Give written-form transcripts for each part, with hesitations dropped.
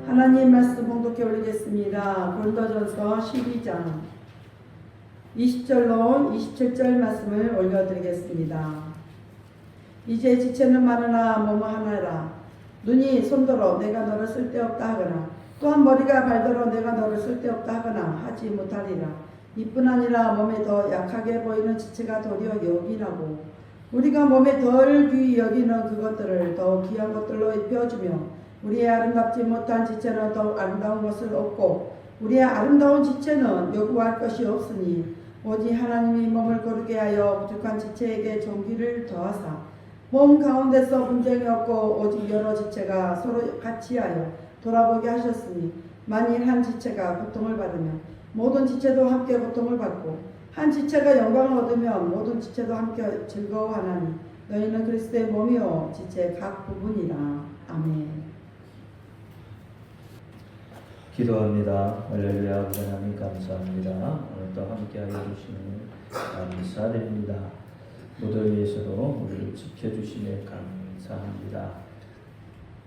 하나님 말씀 봉독해 올리겠습니다. 고린도전서 12장 20절로 27절 말씀을 올려드리겠습니다. 이제 지체는 많으나 뭐뭐 하나라. 눈이 손더러 내가 너를 쓸데없다 하거나 또한 머리가 발더러 내가 너를 쓸데없다 하거나 하지 못하리라. 이뿐 아니라 몸에 더 약하게 보이는 지체가 도리어 여기라고. 우리가 몸에 덜 귀히 여기는 그것들을 더 귀한 것들로 입혀주며 우리의 아름답지 못한 지체는 더욱 아름다운 것을 얻고 우리의 아름다운 지체는 요구할 것이 없으니 오직 하나님이 몸을 거룩게 하여 부족한 지체에게 존귀를 더하사 몸 가운데서 분쟁이 없고 오직 여러 지체가 서로 같이 하여 돌아보게 하셨으니 만일 한 지체가 고통을 받으면 모든 지체도 함께 고통을 받고 한 지체가 영광을 얻으면 모든 지체도 함께 즐거워하나니 너희는 그리스도의 몸이요 지체 각 부분이라. 아멘. 기도합니다. 할렐루야. 하나님 감사합니다. 오늘도 함께하여 주시는 감사드립니다. 무더위에서도 우리를 지켜주시네 감사합니다.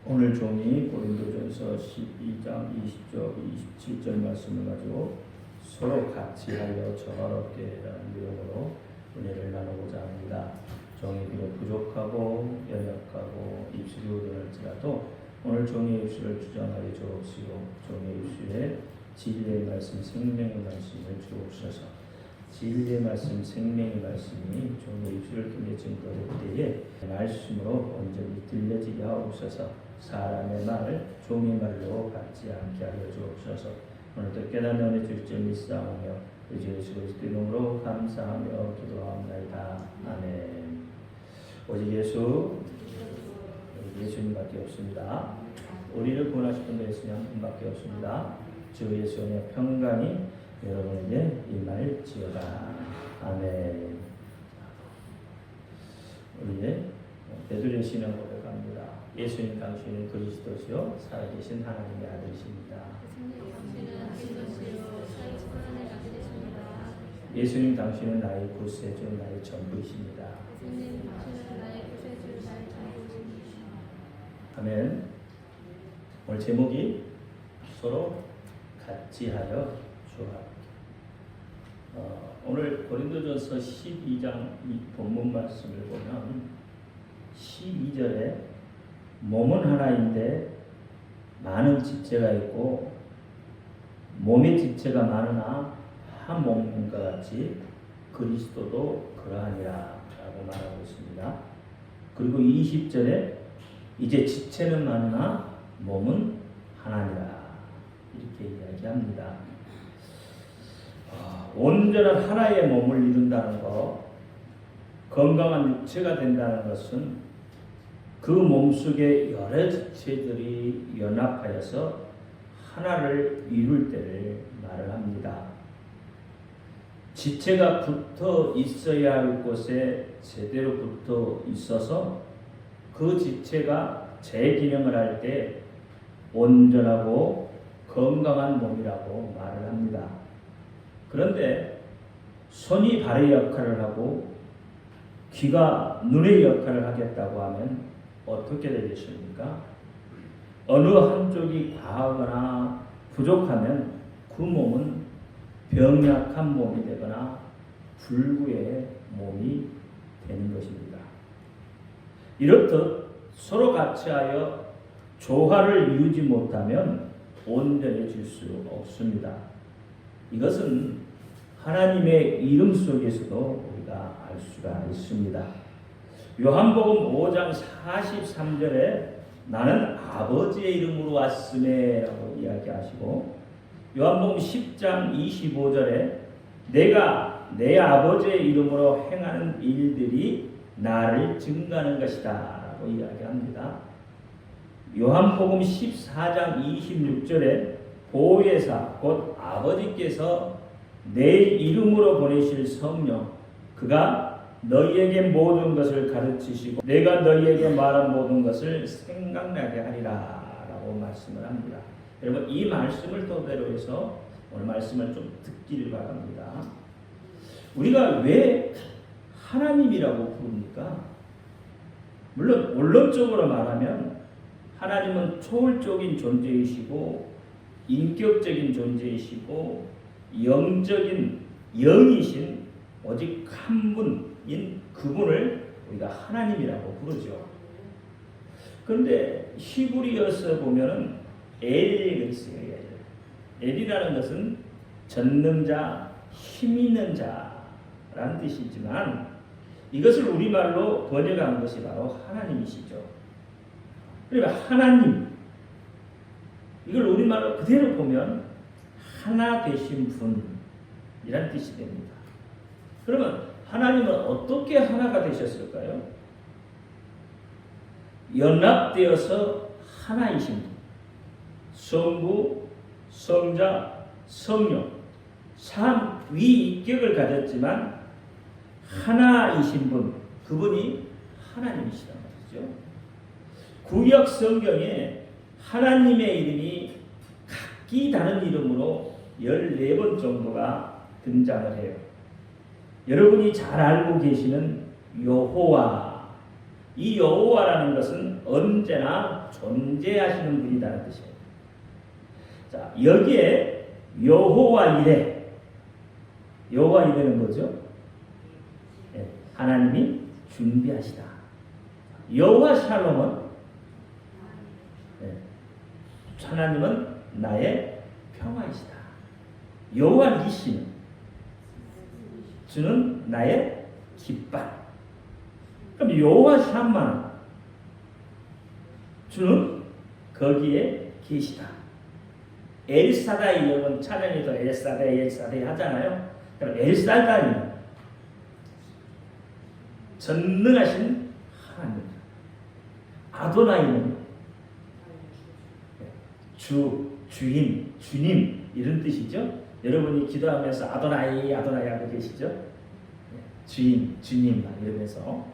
오늘 종이 고린도전서 12장 20절 27절 말씀을 가지고 서로 같이 하여 저렇게 라는 내용으로 은혜를 나누고자 합니다. 종이 비록 부족하고 연약하고 입술이 우둔할지라도 오늘 종의 입술을 주장하여 주옵시고 종의 입술에 진리의 말씀 생명의 말씀을 주옵소서. 진리의 말씀 생명의 말씀이 종의 입술을 통해 증거될 때에 말씀으로 온전히 들려지게 하옵소서. 사람의 말 종의 말로 같지 않게 하여 주옵소서. 오늘도 깨닫는 은혜 주실 줄 믿사오며 주 예수 그리스도 이름으로 감사하며 기도합니다. 아멘. 오직 예수님밖에 없습니다. 우리를 구원하시는 예수님 한 분밖에 없습니다. 주 예수님의 평강이 여러분에게 임할지어다. 아멘. 우리의 베드로의 신앙 고백합니다. 예수님 당신은 그리스도시요 살아계신 하나님의 아들이십니다. 예수님 당신은 나의 구세주 나의 전부이십니다. 아멘. 오늘 제목이 서로 같이 하여 주라. 오늘 고린도전서 12장 이 본문 말씀을 보면 12절에 몸은 하나인데 많은 지체가 있고 몸의 지체가 많으나 한 몸과 같이 그리스도도 그러하니라 라고 말하고 있습니다. 그리고 20절에 이제 지체는 많으나 몸은 하나니라 이렇게 이야기합니다. 온전한 하나의 몸을 이룬다는 것, 건강한 육체가 된다는 것은 그 몸속에 여러 지체들이 연합하여서 하나를 이룰 때를 말을 합니다. 지체가 붙어 있어야 할 곳에 제대로 붙어 있어서 그 지체가 제 기능을 할 때 온전하고 건강한 몸이라고 말을 합니다. 그런데 손이 발의 역할을 하고 귀가 눈의 역할을 하겠다고 하면 어떻게 되겠습니까? 어느 한쪽이 과하거나 부족하면 그 몸은 병약한 몸이 되거나 불구의 몸이 되는 것입니다. 이렇듯 서로 같이 하여 조화를 이루지 못하면 온전해질 수 없습니다. 이것은 하나님의 이름 속에서도 우리가 알 수가 있습니다. 요한복음 5장 43절에 나는 아버지의 이름으로 왔으네 라고 이야기하시고 요한복음 10장 25절에 내가 내 아버지의 이름으로 행하는 일들이 나를 증거하는 것이다 라고 이야기합니다. 요한복음 14장 26절에 보혜사 곧 아버지께서 내 이름으로 보내실 성령 그가 너희에게 모든 것을 가르치시고 내가 너희에게 말한 모든 것을 생각나게 하리라 라고 말씀을 합니다. 여러분 이 말씀을 토대로 해서 오늘 말씀을 좀 듣기를 바랍니다. 우리가 왜 하나님이라고 부릅니까? 물론 원론적으로 말하면 하나님은 초월적인 존재이시고 인격적인 존재이시고 영적인 영이신 오직 한 분인 그분을 우리가 하나님이라고 부르죠. 그런데 히브리어서 보면은 엘이 있어요. 엘이라는 것은 전능자, 힘 있는 자라는 뜻이지만 이것을 우리말로 번역한 것이 바로 하나님이시죠. 그러니까 하나님, 이걸 우리말로 그대로 보면 하나 되신 분이란 뜻이 됩니다. 그러면 하나님은 어떻게 하나가 되셨을까요? 연합되어서 하나이신 분, 성부, 성자, 성령, 삼위일격을 가졌지만 하나이신 분, 그분이 하나님이시란 말이죠. 구약 성경에 하나님의 이름이 각기 다른 이름으로 14번 정도가 등장을 해요. 여러분이 잘 알고 계시는 여호와, 이 여호와라는 것은 언제나 존재하시는 분이라는 뜻이에요. 자, 여기에 여호와 이레, 여호와 이레는 뭐죠? 네, 하나님이 준비하시다. 여호와 샬롬은 네, 하나님은 나의 평화이시다. 여호와 니시는 주는 나의 깃발. 그럼 여호와 샴마 주는 거기에 계시다. 엘사다이, 여러분 찬양에도 엘사다이 하잖아요. 그럼 엘사다이는 전능하신 하나님. 아도나이는 주인, 주님 이런 뜻이죠. 여러분이 기도하면서 아도나이 하고 계시죠? 주인, 주님 이러면서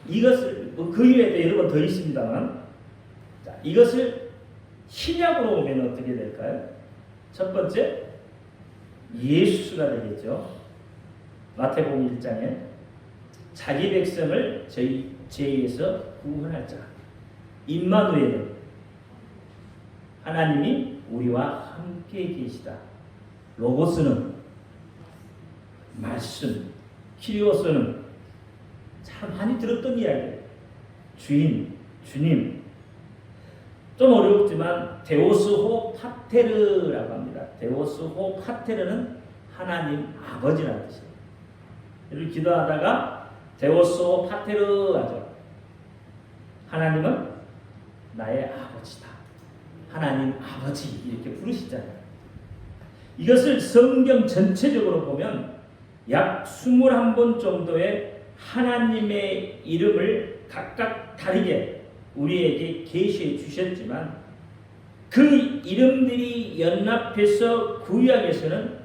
이것을 그 이외에도 여러 번 더 있습니다만, 자, 이것을 신약으로 오면 어떻게 될까요? 첫 번째 예수가 되겠죠. 마태복음 1장에 자기 백성을 저희 죄에서 구원할 자, 임마누엘, 하나님이 우리와 함께 계시다. 로고스는 말씀, 키리오스는 참 많이 들었던 이야기예요. 주인, 주님. 좀 어렵지만 데오스호 파테르라고 합니다. 데오스호 파테르는 하나님 아버지라는 뜻이에요. 이렇게 기도하다가 데오스호 파테르 하죠. 하나님은 나의 아버지다. 하나님 아버지 이렇게 부르시잖아요. 이것을 성경 전체적으로 보면 약 21번 정도의 하나님의 이름을 각각 다르게 우리에게 계시해 주셨지만 그 이름들이 연합해서 구약에서는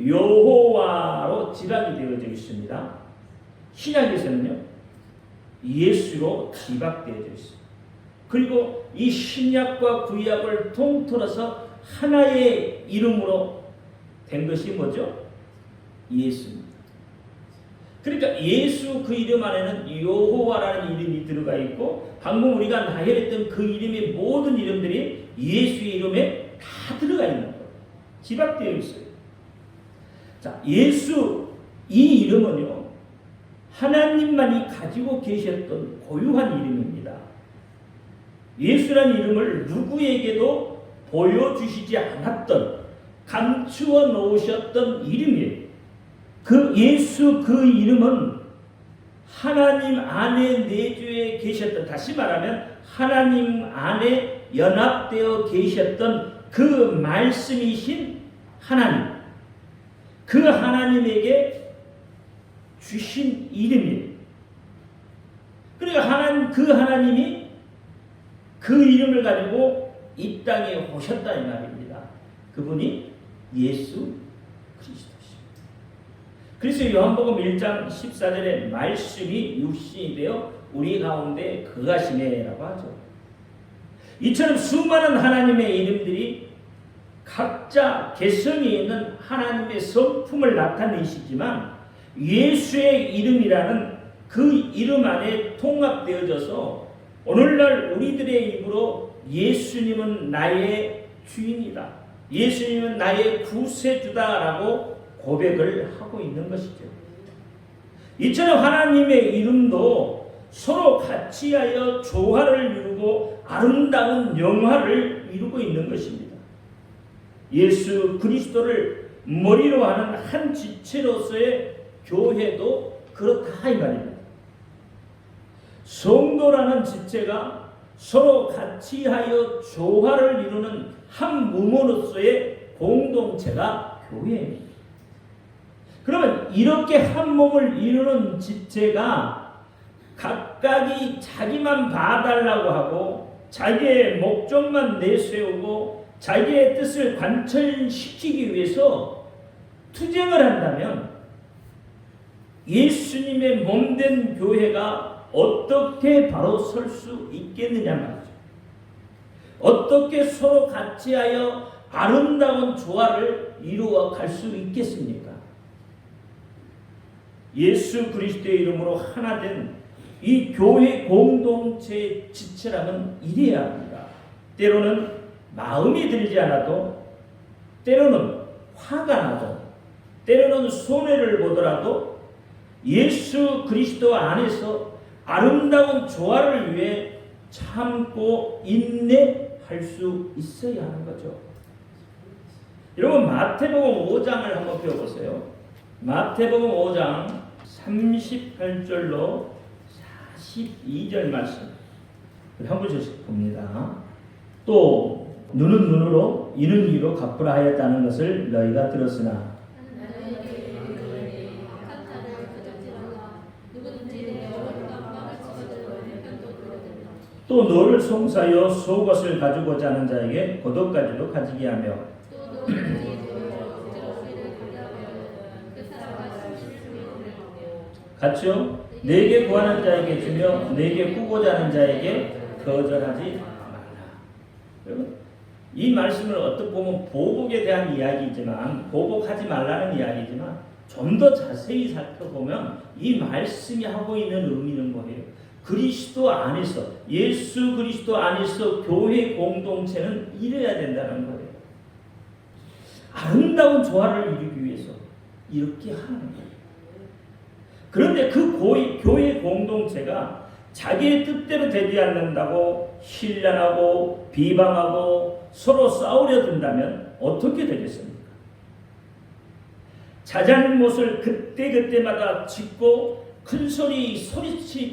여호와로 지각이 되어져 있습니다. 신약에서는요 예수로 지각되어져 있습니다. 그리고 이 신약과 구약을 통틀어서 하나의 이름으로 된 것이 뭐죠? 예수입니다. 그러니까 예수 그 이름 안에는 여호와라는 이름이 들어가 있고 방금 우리가 나열했던 그 이름의 모든 이름들이 예수의 이름에 다 들어가 있는 거예요. 지박되어 있어요. 자, 예수 이 이름은요 하나님만이 가지고 계셨던 고유한 이름입니다. 예수라는 이름을 누구에게도 보여주시지 않았던, 감추어 놓으셨던 이름이에요. 그 예수 그 이름은 하나님 안에 내주에 계셨던, 다시 말하면 하나님 안에 연합되어 계셨던 그 말씀이신 하나님, 그 하나님에게 주신 이름이에요. 그러니까 그 하나님이 그 이름을 가지고 이 땅에 오셨다 이 말입니다. 그분이 예수 그리스도십니다. 그래서 요한복음 1장 14절에 말씀이 육신이 되어 우리 가운데 거하시네라고 하죠. 이처럼 수많은 하나님의 이름들이 각자 개성이 있는 하나님의 성품을 나타내시지만 예수의 이름이라는 그 이름 안에 통합되어져서 오늘날 우리들의 입으로 예수님은 나의 주인이다, 예수님은 나의 구세주다라고 고백을 하고 있는 것이죠. 이처럼 하나님의 이름도 서로 같이 하여 조화를 이루고 아름다운 영화를 이루고 있는 것입니다. 예수 그리스도를 머리로 하는 한 지체로서의 교회도 그렇다 이 말입니다. 성도라는 지체가 서로 같이 하여 조화를 이루는 한 몸으로서의 공동체가 교회입니다. 그러면 이렇게 한 몸을 이루는 지체가 각각이 자기만 봐달라고 하고 자기의 목적만 내세우고 자기의 뜻을 관철시키기 위해서 투쟁을 한다면 예수님의 몸된 교회가 어떻게 바로 설 수 있겠느냐 말이죠. 어떻게 서로 같이 하여 아름다운 조화를 이루어 갈 수 있겠습니까? 예수 그리스도의 이름으로 하나 된 이 교회 공동체의 지체라면 이래야 합니다. 때로는 마음이 들지 않아도, 때로는 화가 나도, 때로는 손해를 보더라도 예수 그리스도 안에서 아름다운 조화를 위해 참고 인내할 수 있어야 하는 거죠. 여러분 마태복음 5장을 한번 펴보세요. 마태복음 5장 38절로 42절 말씀 한 번씩 봅니다. 또 눈은 눈으로 이는 이로 갚으라 하였다는 것을 너희가 들었으나 또 너를 송사하여 속옷을 가지고자 하는 자에게 겉옷까지도 가지게 하며 같이요. 내게 구하는 자에게 주며 내게 꾸고자 하는 자에게 거절하지 말라. 여러분 이 말씀을 어떻게 보면 보복에 대한 이야기이지만, 보복하지 말라는 이야기지만 좀 더 자세히 살펴보면 이 말씀이 하고 있는 의미는 뭐예요? 그리스도 안에서, 예수 그리스도 안에서 교회 공동체는 이래야 된다는 거예요. 아름다운 조화를 이루기 위해서 이렇게 하는 거예요. 그런데 그 교회 공동체가 자기의 뜻대로 되지 않는다고 신란하고 비방하고 서로 싸우려 든다면 어떻게 되겠습니까? 자잘못을 그때그때마다 짚고 큰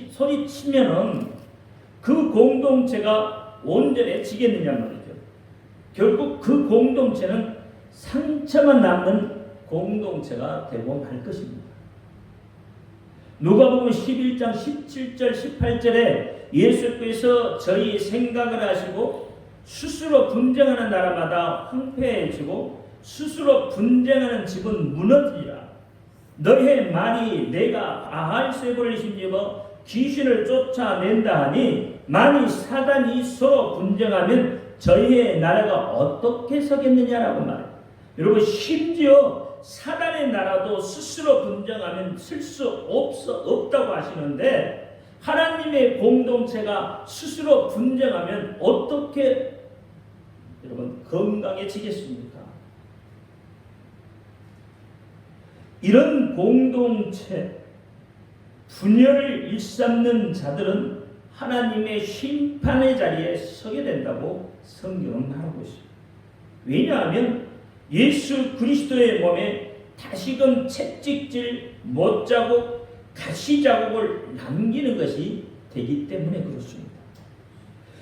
소리치면은 그 공동체가 온전해지겠느냐 말이죠. 결국 그 공동체는 상처만 남는 공동체가 되고 말 것입니다. 누가복음 11장 17절 18절에 예수께서 저희 생각을 하시고 스스로 분쟁하는 나라마다 황폐해지고 스스로 분쟁하는 집은 무너지리라. 너의 말이 내가 바알세불을 힘입어 귀신을 쫓아낸다 하니 만일 사단이 서로 분쟁하면 저희의 나라가 어떻게 서겠느냐라고 말해요. 여러분 심지어 사단의 나라도 스스로 분쟁하면 쓸 수 없다고 하시는데 하나님의 공동체가 스스로 분쟁하면 어떻게 여러분 건강해지겠습니까? 이런 공동체 분열을 일삼는 자들은 하나님의 심판의 자리에 서게 된다고 성경은 말하고 있습니다. 왜냐하면 예수 그리스도의 몸에 다시금 채찍질, 못자국, 가시자국을 남기는 것이 되기 때문에 그렇습니다.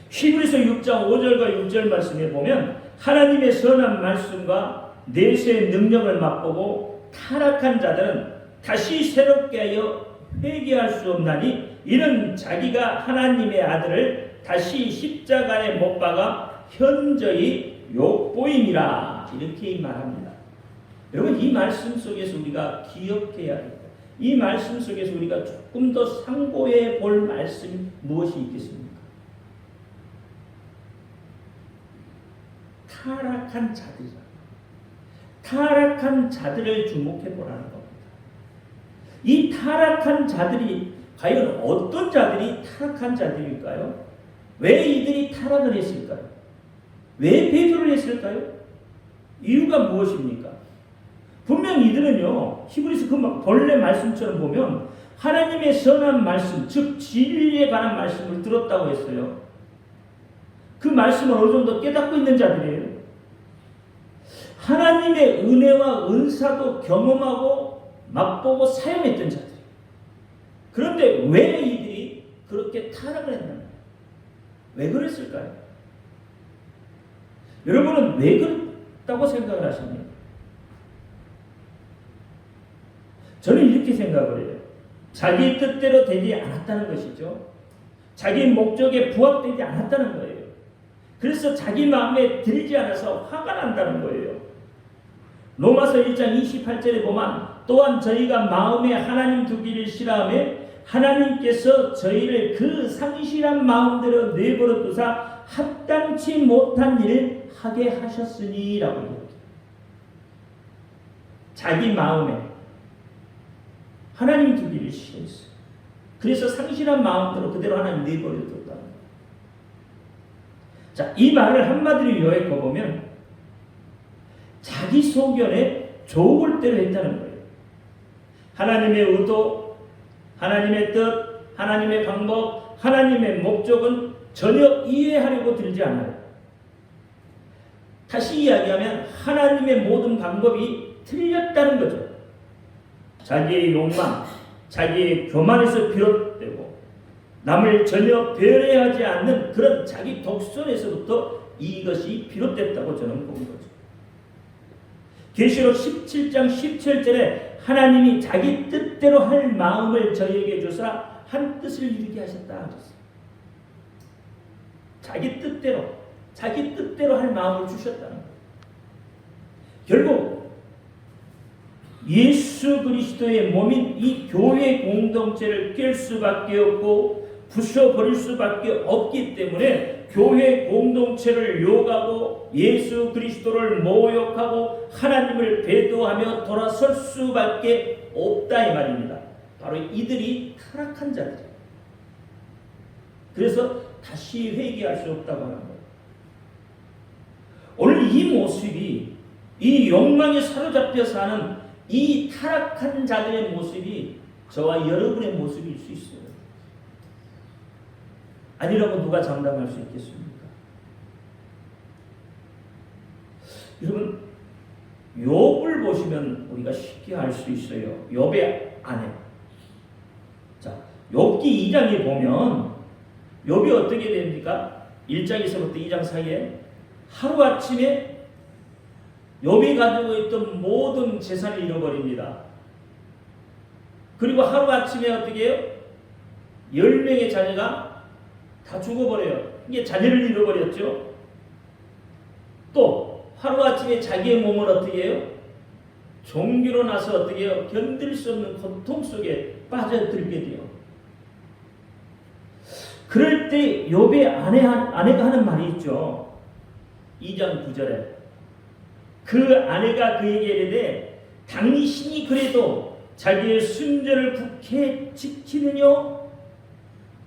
히브리서 6장 5절과 6절 말씀에 보면 하나님의 선한 말씀과 내세의 능력을 맛보고 타락한 자들은 다시 새롭게 하여 회개할 수 없나니 이는 자기가 하나님의 아들을 다시 십자가에 못 박아 현저히 욕보임이라 이렇게 말합니다. 여러분 이 말씀 속에서 우리가 기억해야 합니다. 이 말씀 속에서 우리가 조금 더 상고해 볼 말씀이 무엇이 있겠습니까? 타락한 자들이다. 타락한 자들을 주목해 보라는 겁니다. 이 타락한 자들이 과연 어떤 자들이 타락한 자들일까요? 왜 이들이 타락을 했을까요? 왜 배교를 했을까요? 이유가 무엇입니까? 분명 이들은요, 히브리서 그 본래 말씀처럼 보면 하나님의 선한 말씀, 즉 진리에 관한 말씀을 들었다고 했어요. 그 말씀을 어느 정도 깨닫고 있는 자들이에요. 하나님의 은혜와 은사도 경험하고 맛보고 사용했던 자들이에요. 그런데 왜 이들이 그렇게 타락을 했나? 왜 그랬을까요? 여러분은 왜 그랬다고 생각을 하십니까? 저는 이렇게 생각을 해요. 자기 뜻대로 되지 않았다는 것이죠. 자기 목적에 부합되지 않았다는 거예요. 그래서 자기 마음에 들지 않아서 화가 난다는 거예요. 로마서 1장 28절에 보면 또한 저희가 마음에 하나님 두기를 싫어하며 하나님께서 저희를 그 상실한 마음대로 내버려 두사 합당치 못한 일을 하게 하셨으니라고 얘기합니다. 자기 마음에 하나님 두기를 싫어했어요. 그래서 상실한 마음대로 그대로 하나님 내버려 뒀다. 자, 이 말을 한마디로 요약해 보면 자기 소견에 좋을 대로 했다는 거예요. 하나님의 의도, 하나님의 뜻, 하나님의 방법, 하나님의 목적은 전혀 이해하려고 들지 않아요. 다시 이야기하면 하나님의 모든 방법이 틀렸다는 거죠. 자기의 욕망, 자기의 교만에서 비롯되고 남을 전혀 배려하지 않는 그런 자기 독선에서부터 이것이 비롯됐다고 저는 본 거죠. 계시록 17장 17절에 하나님이 자기 뜻대로 할 마음을 저희에게 주사 한 뜻을 이루게 하셨다 하셨어요. 자기 뜻대로 할 마음을 주셨다는 거예요. 결국 예수 그리스도의 몸인 이 교회 공동체를 깰 수밖에 없고 부숴버릴 수밖에 없기 때문에 교회 공동체를 욕하고 예수 그리스도를 모욕하고 하나님을 배도하며 돌아설 수밖에 없다 이 말입니다. 바로 이들이 타락한 자들이에요. 그래서 다시 회개할 수 없다고 하는 거예요. 오늘 이 모습이 이 욕망에 사로잡혀 사는 이 타락한 자들의 모습이 저와 여러분의 모습일 수 있어요. 아니라고 누가 장담할 수 있겠습니까? 여러분, 욥을 보시면 우리가 쉽게 알 수 있어요. 욥의 아내. 자, 욥기 2장에 보면 욥이 어떻게 됩니까? 1장에서부터 2장 사이에 하루아침에 욥이 가지고 있던 모든 재산을 잃어버립니다. 그리고 하루아침에 어떻게 해요? 10명의 자녀가 다 죽어버려요. 이게 자녀를 잃어버렸죠. 또 하루아침에 자기의 몸을 어떻게 해요? 종기로 나서 어떻게 해요? 견딜 수 없는 고통 속에 빠져들게 돼요. 그럴 때 욥의 아내가 하는 말이 있죠. 2장 9절에 그 아내가 그에게 이르되 당신이 그래도 자기의 순전을 굳게 지키느냐?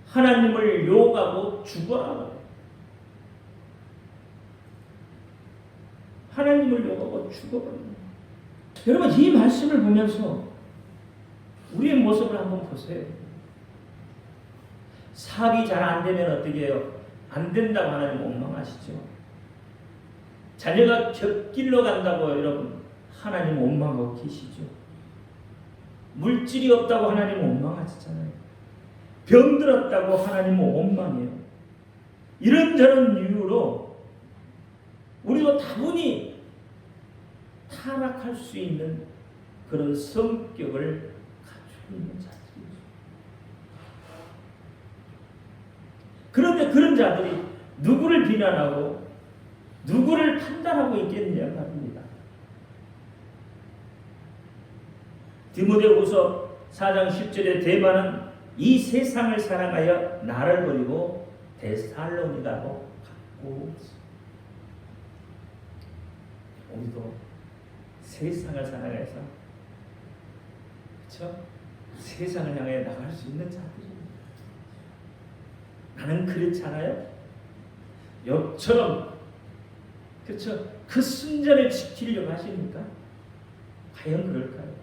하나님을 욕하고 죽어라. 하나님을 욕하고 죽어버려. 여러분, 이 말씀을 보면서 우리의 모습을 한번 보세요. 사업이 잘 안 되면 어떻게 해요? 안 된다고 하나님 원망하시죠. 자녀가 곁길로 간다고 여러분 하나님 원망하고 계시죠. 물질이 없다고 하나님 원망하시잖아요. 병들었다고 하나님은 원망해요. 이런저런 이유로 우리도 다분히 타락할 수 있는 그런 성격을 가지고 있는 자들이죠. 그런데 그런 자들이 누구를 비난하고 누구를 판단하고 있겠느냐 말입니다. 디모데후서 4장 10절에 대만은 이 세상을 사랑하여 나를 버리고 데살로니가로 갔고, 우리도 세상을 사랑해서 그렇죠? 세상을 향해 나갈 수 있는 자들입니다. 나는 그렇지 않아요? 욥처럼 그렇죠? 그 순전을 지키려고 하십니까? 과연 그럴까요?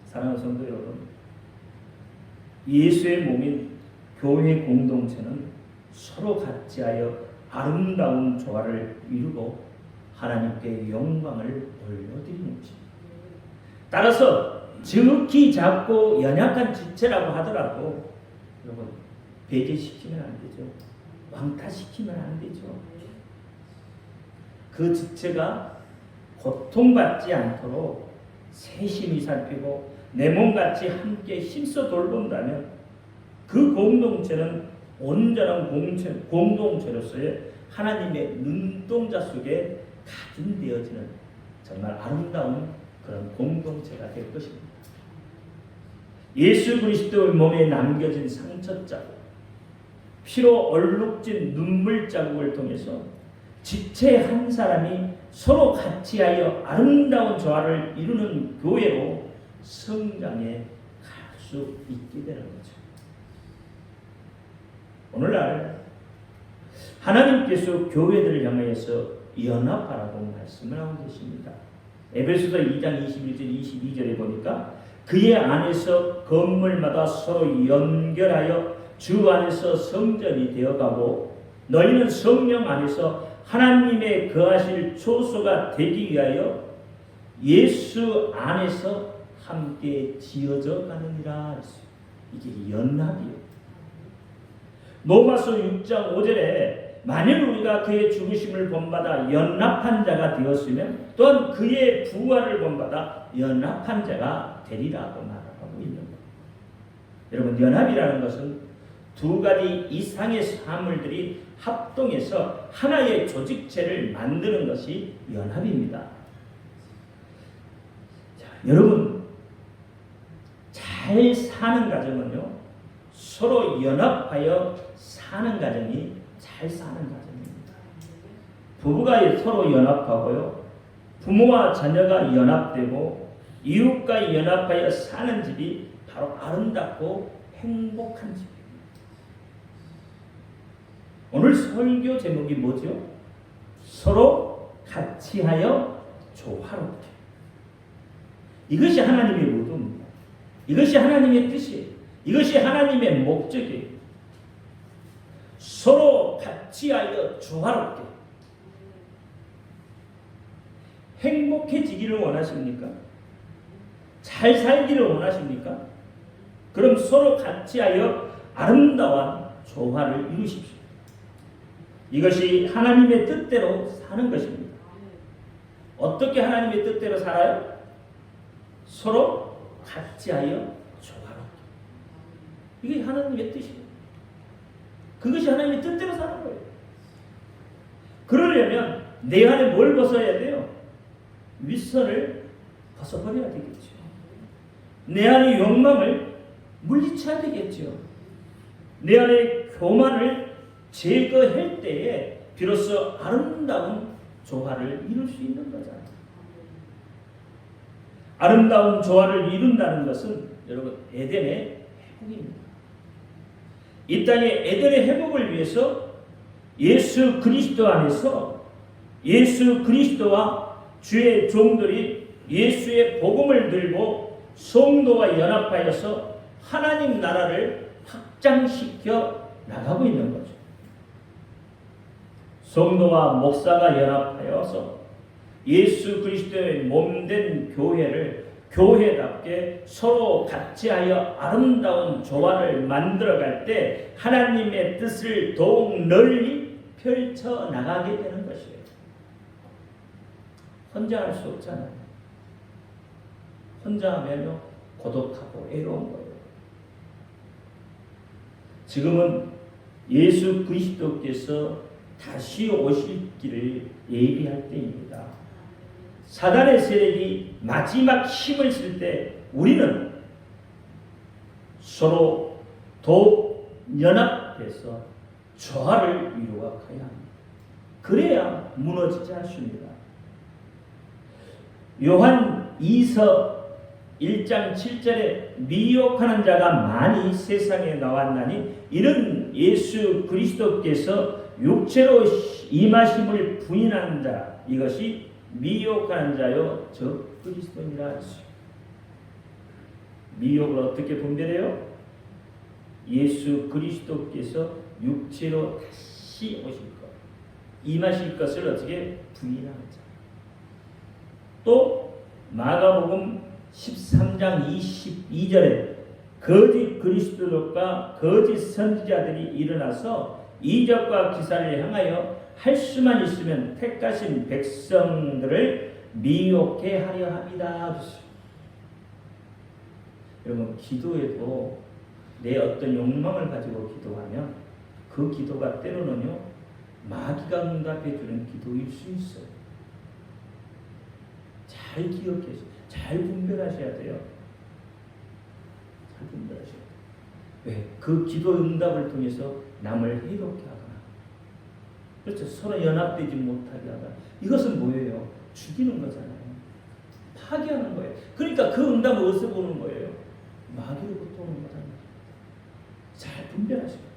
사랑하는 성도 여러분, 예수의 몸인 교회 공동체는 서로 같이하여 아름다운 조화를 이루고 하나님께 영광을 올려드리는 것입니다. 따라서 지극히 작고 연약한 지체라고 하더라도 여러분 배제시키면 안 되죠. 왕따시키면 안 되죠. 그 지체가 고통받지 않도록 세심히 살피고 내 몸같이 함께 힘써 돌본다면 그 공동체는 온전한 공동체로서의 하나님의 눈동자 속에 각인되어지는 정말 아름다운 그런 공동체가 될 것입니다. 예수 그리스도의 몸에 남겨진 상처 자국, 피로 얼룩진 눈물 자국을 통해서 지체 한 사람이 서로 같이하여 아름다운 조화를 이루는 교회로 성장해 갈 수 있게 되는 거죠. 오늘날 하나님께서 교회들을 향하여서 연합하라고 말씀을 하고 계십니다. 에베소서 2장 21절 22절에 보니까 그의 안에서 건물마다 서로 연결하여 주 안에서 성전이 되어가고 너희는 성령 안에서 하나님의 거하실 초소가 되기 위하여 예수 안에서 함께 지어져 가느니라. 이게 연합이요. 로마서 6장 5절에 만일 우리가 그의 죽으심을 본받아 연합한 자가 되었으면 또한 그의 부활을 본받아 연합한 자가 되리라고 말하고 있는 겁니다. 여러분, 연합이라는 것은 두 가지 이상의 사물들이 합동해서 하나의 조직체를 만드는 것이 연합입니다. 자, 여러분, 잘 사는 가정은요, 서로 연합하여 사는 가정이 잘 사는 가정입니다. 부부가 서로 연합하고요, 부모와 자녀가 연합되고 이웃과 연합하여 사는 집이 바로 아름답고 행복한 집입니다. 오늘 설교 제목이 뭐죠? 서로 같이하여 조화롭게. 이것이 하나님의 의도입니다. 이것이 하나님의 뜻이에요. 이것이 하나님의 목적이에요. 서로 같이하여 조화롭게. 행복해지기를 원하십니까? 잘 살기를 원하십니까? 그럼 서로 같이하여 아름다운 조화를 이루십시오. 이것이 하나님의 뜻대로 사는 것입니다. 어떻게 하나님의 뜻대로 살아요? 서로 같이하여 조화롭게. 이게 하나님의 뜻이에요. 그것이 하나님의 뜻대로 사는 거예요. 그러려면 내 안에 뭘 벗어야 돼요? 윗선을 벗어버려야 되겠죠. 내 안의 욕망을 물리쳐야 되겠죠. 내 안의 교만을 제거할 때에 비로소 아름다운 조화를 이룰 수 있는 거잖아요. 아름다운 조화를 이룬다는 것은 여러분 에덴의 회복입니다. 이 땅의 에덴의 회복을 위해서 예수 그리스도 안에서 예수 그리스도와 주의 종들이 예수의 복음을 들고 성도와 연합하여서 하나님 나라를 확장시켜 나가고 있는 거죠. 성도와 목사가 연합하여서 예수 그리스도의 몸된 교회를 교회답게 서로 같이하여 아름다운 조화를 만들어갈 때 하나님의 뜻을 더욱 널리 펼쳐 나가게 되는 것이에요. 혼자 할 수 없잖아요. 혼자 하면요 고독하고 애로운 거예요. 지금은 예수 그리스도께서 다시 오실 길을 예비할 때입니다. 사단의 세력이 마지막 힘을 쓸 때 우리는 서로 더욱 연합해서 조화를 이루어 가야 합니다. 그래야 무너지지 않습니다. 요한 2서 1장 7절에 미혹하는 자가 많이 세상에 나왔나니 이는 예수 그리스도께서 육체로 임하심을 부인하는 자 이것이 미혹하는 자요 저 그리스도니라 하시오. 미혹을 어떻게 분별해요? 예수 그리스도께서 육체로 다시 오실 것, 임하실 것을 어떻게 부인하는 자. 또 마가복음 13장 22절에 거짓 그리스도들과 거짓 선지자들이 일어나서 이적과 기사를 향하여 할 수만 있으면 택하신 백성들을 미혹해 하려 합니다. 여러분 기도에도 내 어떤 욕망을 가지고 기도하면 그 기도가 때로는요 마귀가 응답해 주는 기도일 수 있어요. 잘 기억해서 잘 분별하셔야 돼요. 잘 분별하셔야 돼요. 왜? 그 기도 응답을 통해서 남을 해롭게 하거나 그렇죠. 서로 연합되지 못하게 하거나 이것은 뭐예요? 죽이는 거잖아요. 파괴하는 거예요. 그러니까 그 응답을 어디서 보는 거예요? 마귀로부터 오는 거잖아요. 잘 분별하셔요.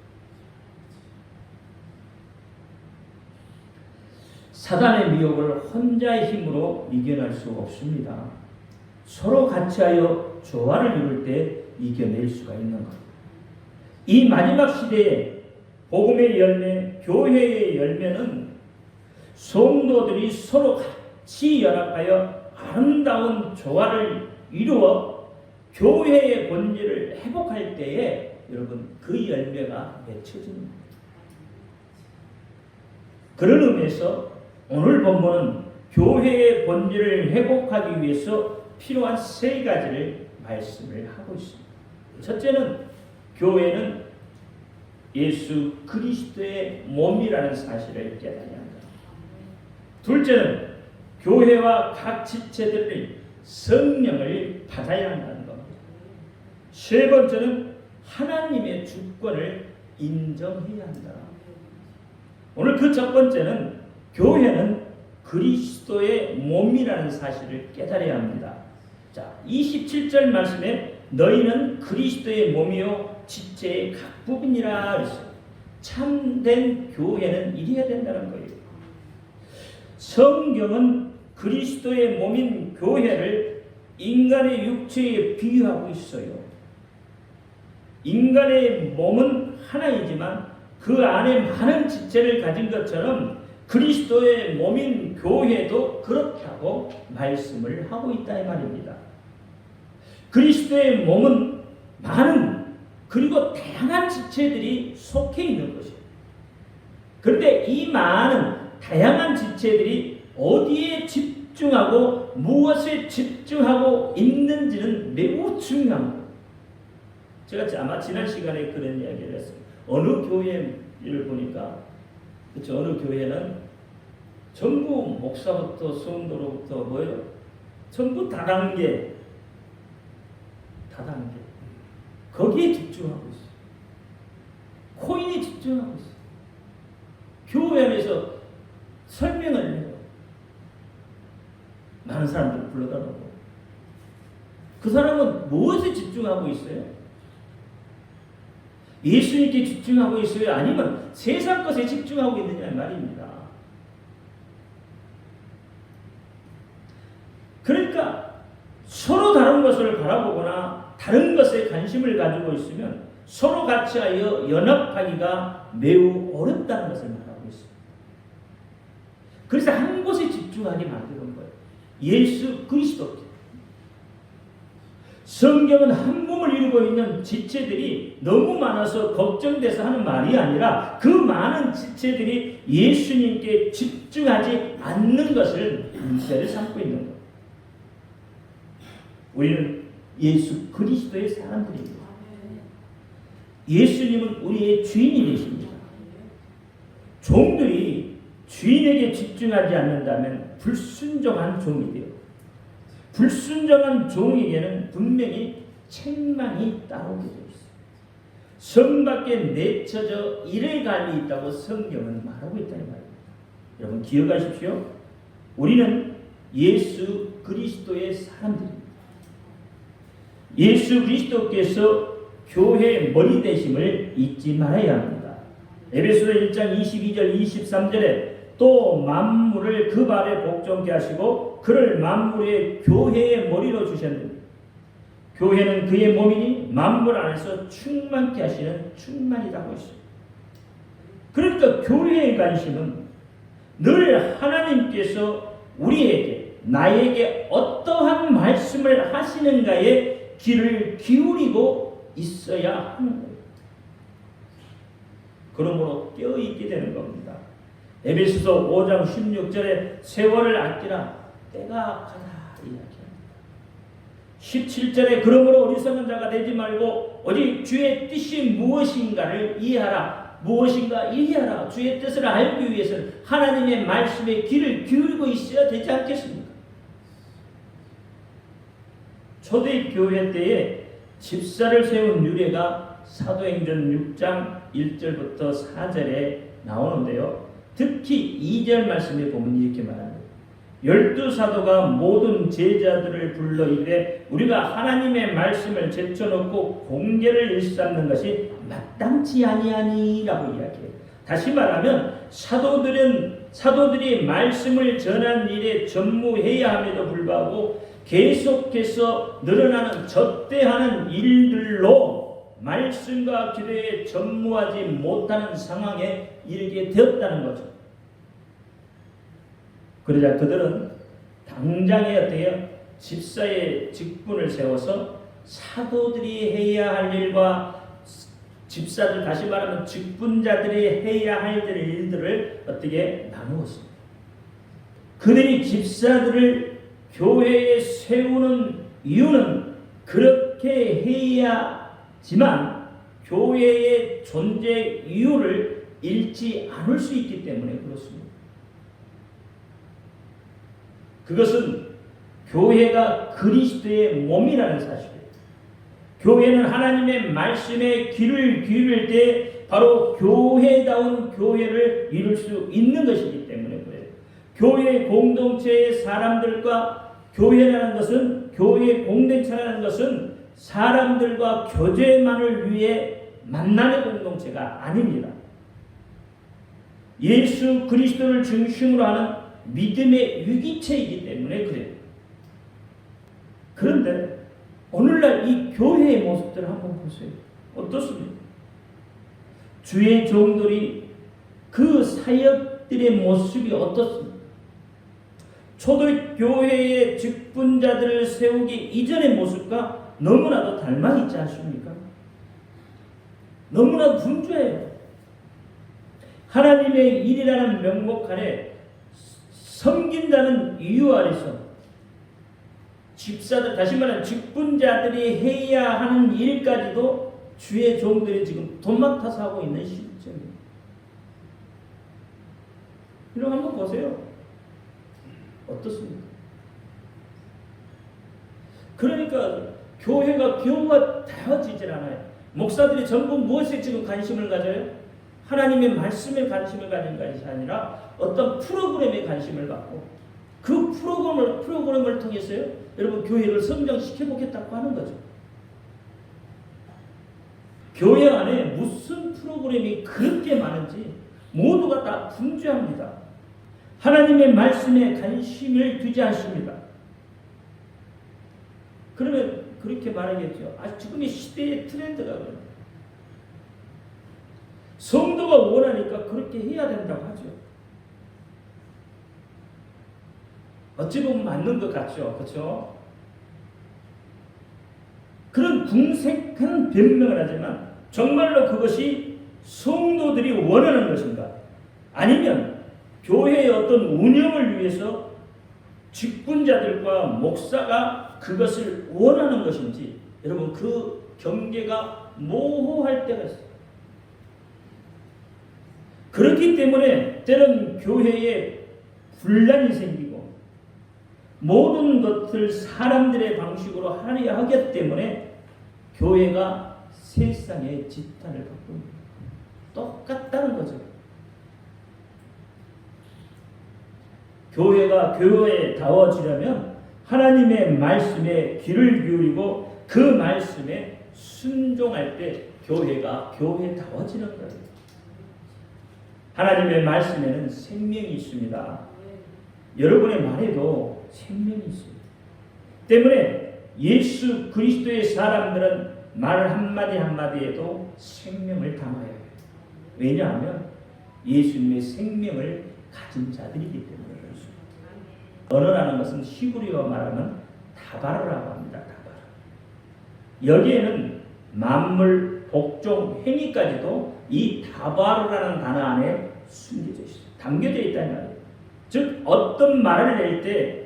사단의 미혹을 혼자의 힘으로 이겨낼 수 없습니다. 서로 같이하여 조화를 이룰 때 이겨낼 수가 있는 것. 이 마지막 시대에 복음의 열매, 교회의 열매는 성도들이 서로 같이 연합하여 아름다운 조화를 이루어 교회의 본질을 회복할 때에 여러분 그 열매가 맺혀지는 겁니다. 그런 의미에서 오늘 본문은 교회의 본질을 회복하기 위해서 필요한 세 가지를 말씀을 하고 있습니다. 첫째는 교회는 예수 그리스도의 몸이라는 사실을 깨달아야 한다. 둘째는 교회와 각 지체들이 성령을 받아야 한다는 겁니다. 세 번째는 하나님의 주권을 인정해야 한다. 오늘 그 첫 번째는 교회는 그리스도의 몸이라는 사실을 깨달아야 합니다. 자, 27절 말씀에 너희는 그리스도의 몸이요 지체의 각 부분이라 그랬어요. 참된 교회는 이래야 된다는 거예요. 성경은 그리스도의 몸인 교회를 인간의 육체에 비유하고 있어요. 인간의 몸은 하나이지만 그 안에 많은 지체를 가진 것처럼 그리스도의 몸인 교회도 그렇다고 말씀을 하고 있다 이 말입니다. 그리스도의 몸은 많은 그리고 다양한 지체들이 속해 있는 것이에요. 그런데 이 많은 다양한 지체들이 어디에 집중하고 무엇에 집중하고 있는지는 매우 중요한 거예요. 제가 아마 지난 시간에 그런 이야기를 했어요. 어느 교회를 보니까 그렇죠. 어느 교회는 전부 목사부터 성도로부터 뭐예요? 전부 다단계 거기에 집중하고 있어요. 코인에 집중하고 있어요. 교회 안에서 설명을 해요. 많은 사람들 불러다 놓고 그 사람은 무엇에 집중하고 있어요? 예수님께 집중하고 있어요? 아니면 세상 것에 집중하고 있느냐 말입니다. 그러니까 서로 다른 것을 바라보거나 다른 것에 관심을 가지고 있으면 서로 같이 하여 연합하기가 매우 어렵다는 것을 말하고 있습니다. 그래서 한 곳에 집중하게 만드는 거예요. 예수 그리스도. 성경은 한 몸을 이루고 있는 지체들이 너무 많아서 걱정돼서 하는 말이 아니라 그 많은 지체들이 예수님께 집중하지 않는 것을 문제를 삼고 있는 거예요. 우리는 예수 그리스도의 사람들입니다. 예수님은 우리의 주인이 되십니다. 종들이 주인에게 집중하지 않는다면 불순종한 종이 돼요. 불순종한 종에게는 분명히 책망이 따르게 되어 있어요. 성 밖에 내쳐져 이를 갈리 있다고 성경은 말하고 있다는 말입니다. 여러분 기억하십시오. 우리는 예수 그리스도의 사람들입니다. 예수 그리스도께서 교회의 머리 되심을 잊지 말아야 합니다. 에베소서 1장 22절 23절에 또 만물을 그 발에 복종케 하시고 그를 만물의 교회의 머리로 주셨느니 교회는 그의 몸이니 만물 안에서 충만케 하시는 충만이라고 했어요. 그러니까 교회의 관심은 늘 하나님께서 우리에게 나에게 어떠한 말씀을 하시는가에 귀를 기울이고 있어야 하는 거예요. 그러므로 깨어있게 되는 겁니다. 에베소서 5장 16절에 세월을 아끼라 때가 가다 이야기합니다. 17절에 그러므로 어리석은 자가 되지 말고 오직 주의 뜻이 무엇인가를 이해하라. 무엇인가 이해하라. 주의 뜻을 알기 위해서는 하나님의 말씀에 귀를 기울이고 있어야 되지 않겠습니까? 초대교회 때에 집사를 세운 유래가 사도행전 6장 1절부터 4절에 나오는데요. 특히 2절 말씀에 보면 이렇게 말합니다. 12사도가 모든 제자들을 불러 이르되 우리가 하나님의 말씀을 제쳐놓고 공개를 일삼는 것이 마땅치 아니하니라고 이야기해요. 다시 말하면 사도들이 말씀을 전하는 일에 전무해야 함에도 불구하고 계속해서 늘어나는 접대하는 일들로 말씀과 기도에 전무하지 못하는 상황에 이르게 되었다는 거죠. 그러자 그들은 당장에 어떻게 집사의 직분을 세워서 사도들이 해야 할 일과 집사들, 다시 말하면 직분자들이 해야 할 일들을 어떻게 나누었습니다. 그들이 집사들을 교회에 세우는 이유는 그렇게 해야지만 교회의 존재 이유를 잃지 않을 수 있기 때문에 그렇습니다. 그것은 교회가 그리스도의 몸이라는 사실이에요. 교회는 하나님의 말씀에 귀를 기울일 때 바로 교회다운 교회를 이룰 수 있는 것이기 때문에 그래요. 교회 공동체의 사람들과 교회라는 것은, 교회 공동체라는 것은 사람들과 교제만을 위해 만나는 공동체가 아닙니다. 예수 그리스도를 중심으로 하는 믿음의 유기체이기 때문에 그래요. 그런데 오늘날 이 교회의 모습들을 한번 보세요. 어떻습니까? 주의 종들이 그 사역들의 모습이 어떻습니까? 초대교회의 직분자들을 세우기 이전의 모습과 너무나도 닮아 있지 않습니까? 너무나 분주해요. 하나님의 일이라는 명목 아래 섬긴다는 이유 아래서 집사들, 다시 말하면 직분자들이 해야 하는 일까지도 주의 종들이 지금 도맡아서 하고 있는 시점입니다. 이런 거 한번 보세요. 어떻습니까? 그러니까 교회가 되어지질 않아요. 목사들이 전부 무엇에 지금 관심을 가져요? 하나님의 말씀에 관심을 가진 것이 아니라 어떤 프로그램에 관심을 갖고 그 프로그램을 통해서요, 여러분 교회를 성장시켜 보겠다고 하는 거죠. 교회 안에 무슨 프로그램이 그렇게 많은지 모두가 다 분주합니다. 하나님의 말씀에 관심을 두지 않습니다. 그러면 그렇게 말하겠죠. 지금의 시대의 트렌드가 그래요. 성도가 원하니까 그렇게 해야 된다고 하죠. 어찌 보면 맞는 것 같죠. 그렇죠? 그런 궁색한 변명을 하지만 정말로 그것이 성도들이 원하는 것인가? 아니면 교회의 어떤 운영을 위해서 직분자들과 목사가 그것을 원하는 것인지 여러분 그 경계가 모호할 때가 있어요. 그렇기 때문에 때는 교회에 분란이 생기고 모든 것을 사람들의 방식으로 하려 하기 때문에 교회가 세상의 지탄을 받고 있는 똑같다는 거죠. 교회가 교회다워지려면 하나님의 말씀에 귀를 기울이고 그 말씀에 순종할 때 교회가 교회다워지는 거예요. 하나님의 말씀에는 생명이 있습니다. 여러분의 말에도 생명이 있습니다. 때문에 예수 그리스도의 사람들은 말 한마디 한마디에도 생명을 담아야 해요. 왜냐하면 예수님의 생명을 가진 자들이기 때문에 그렇습니다. 언어라는 것은 히브리어 말하면 다바르라고 합니다. 다바르. 여기에는 만물, 복종, 행위까지도 이 다바르라는 단어 안에 숨겨져 있어요. 담겨져 있다는 말이에요. 즉 어떤 말을 낼 때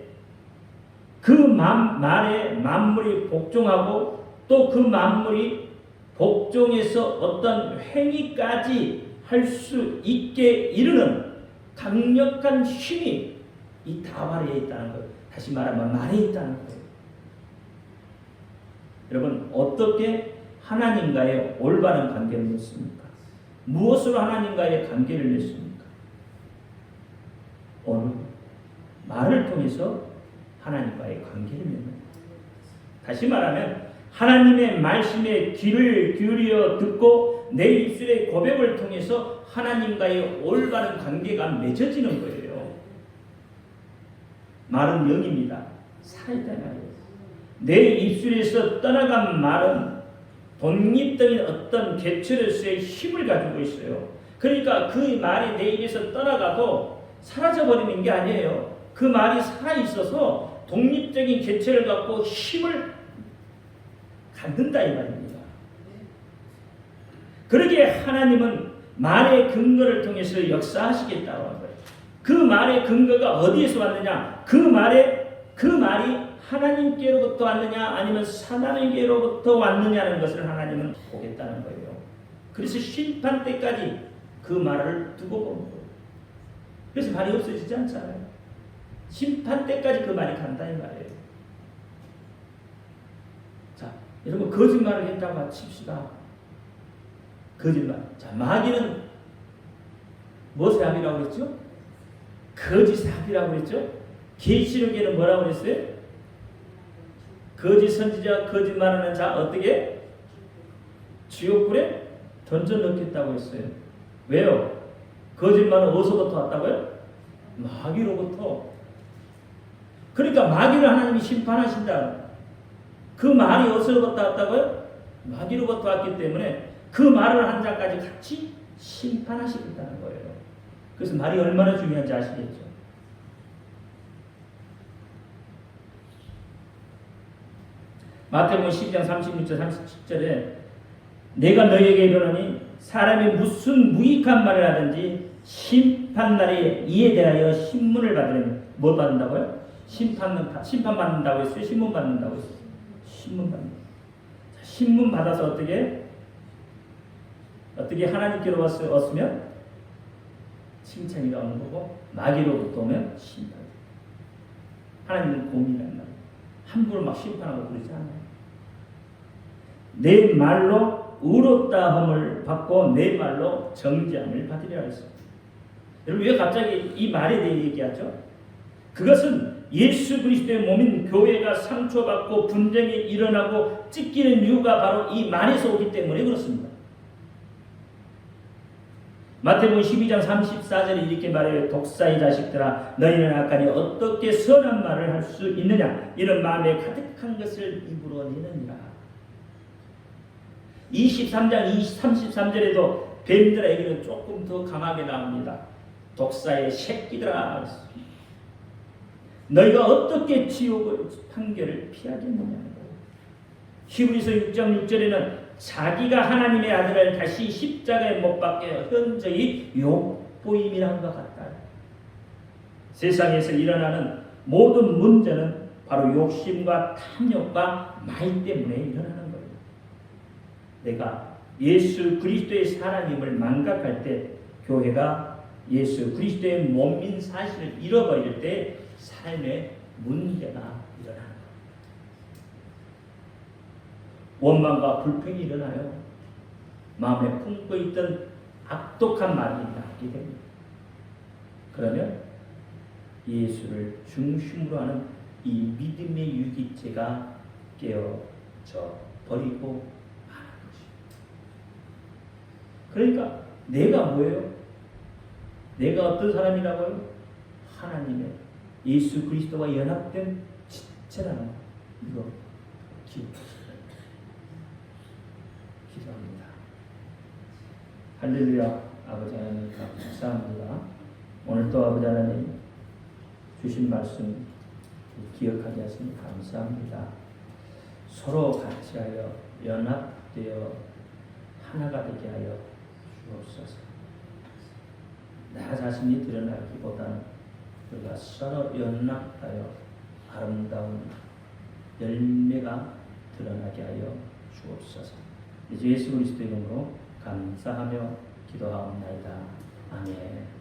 그 말에 만물이 복종하고 또 그 만물이 복종해서 어떤 행위까지 할 수 있게 이르는 강력한 힘이 이 다발에 있다는 거예요. 다시 말하면 말에 있다는 거예요. 여러분 어떻게 하나님과의 올바른 관계를 맺습니까? 무엇으로 하나님과의 관계를 맺습니까? 오늘 말을 통해서 하나님과의 관계를 맺는 거예요. 다시 말하면 하나님의 말씀에 귀를 기울여 듣고 내 입술의 고백을 통해서 하나님과의 올바른 관계가 맺어지는 거예요. 말은 영입니다. 살아있다는 말이에요. 내 입술에서 떠나간 말은 독립적인 어떤 개체로서의 힘을 가지고 있어요. 그러니까 그 말이 내 입에서 떠나가도 사라져버리는 게 아니에요. 그 말이 살아있어서 독립적인 개체를 갖고 힘을 갖는다 이 말입니다. 그러기에 하나님은 말의 근거를 통해서 역사하시겠다고 한 거예요. 그 말의 근거가 어디에서 왔느냐? 그 말이 하나님께로부터 왔느냐 아니면 사단에게로부터 왔느냐는 것을 하나님은 보겠다는 거예요. 그래서 심판 때까지 그 말을 두고 보는 거예요. 그래서 말이 없어지지 않잖아요. 심판 때까지 그 말이 간다 이 말이에요. 자, 여러분 거짓말을 했다고 칩시다. 거짓말. 자, 마귀는 무엇의 합이라고 했죠? 거짓 합이라고 했죠? 계시록에는 뭐라고 했어요? 거짓 선지자, 거짓말하는 자 어떻게? 지옥불에 던져 넣겠다고 했어요. 왜요? 거짓말은 어디서부터 왔다고요? 마귀로부터. 그러니까 마귀를 하나님이 심판하신다. 그 말이 어디서부터 왔다고요? 마귀로부터 왔기 때문에 그 말을 한 자까지 같이 심판하시겠다는 거예요. 그래서 말이 얼마나 중요한지 아시겠죠? 마태복음 12장 36절 37절에 내가 너희에게 이르노니 사람이 무슨 무익한 말을 하든지 심판날에 이에 대하여 신문을 받으면 뭐 받는다고요? 심판 받는다고 했어요? 신문 받는다고 했어요? 신문 받는다. 신문 받아서 어떻게 하나님께로 왔으면 칭찬이가 오는 거고 마귀로부터 오면 심판. 하나님은 공의란 말이에요. 함부로 막 심판하고 그러지 않아요. 내 말로 의롭다함을 받고 내 말로 정죄함을 받으리라 했습니다. 여러분 왜 갑자기 이 말에 대해 얘기하죠? 그것은 예수 그리스도의 몸인 교회가 상처받고 분쟁이 일어나고 찢기는 이유가 바로 이 말에서 오기 때문에 그렇습니다. 마태복음 12장 34절에 이렇게 말해요. 독사의 자식들아 너희는 악하니 어떻게 선한 말을 할 수 있느냐? 이런 마음에 가득한 것을 입으로 내느니라. 23장 33절에도 뱀들의 얘기는 조금 더 강하게 나옵니다. 독사의 새끼들아 너희가 어떻게 지옥의 판결을 피하겠느냐는 거예요. 히브리서 6장 6절에는 자기가 하나님의 아들을 다시 십자가에 못 박게 현저히 욕보임이란 것 같다. 세상에서 일어나는 모든 문제는 바로 욕심과 탐욕과 말 때문에 일어나는 거예요. 내가 예수 그리스도의 사람임을 망각할 때 교회가 예수 그리스도의 몸인 사실을 잃어버릴 때 삶에 문제가 일어나는 거예요. 원망과 불평이 일어나요. 마음에 품고 있던 악독한 말이 나오게 됩니다. 그러면 예수를 중심으로 하는 이 믿음의 유기체가 깨어지게 버리고 마는 것입니다. 그러니까 내가 뭐예요? 내가 어떤 사람이라고요? 하나님의 예수 그리스도와 연합된 지체라는 거. 이거 기도합니다. 할렐루야. 아버지 하나님 감사합니다. 오늘 또 아버지 하나님 주신 말씀 기억하게 하시니 감사합니다. 서로 같이 하여 연합되어 하나가 되게 하여 주옵소서. 나 자신이 드러나기보다는 우리가 서로 연합하여 아름다운 열매가 드러나게 하여 주옵소서. 이제 예수 그리스도 이름으로 감사하며 기도하옵나이다. 아멘.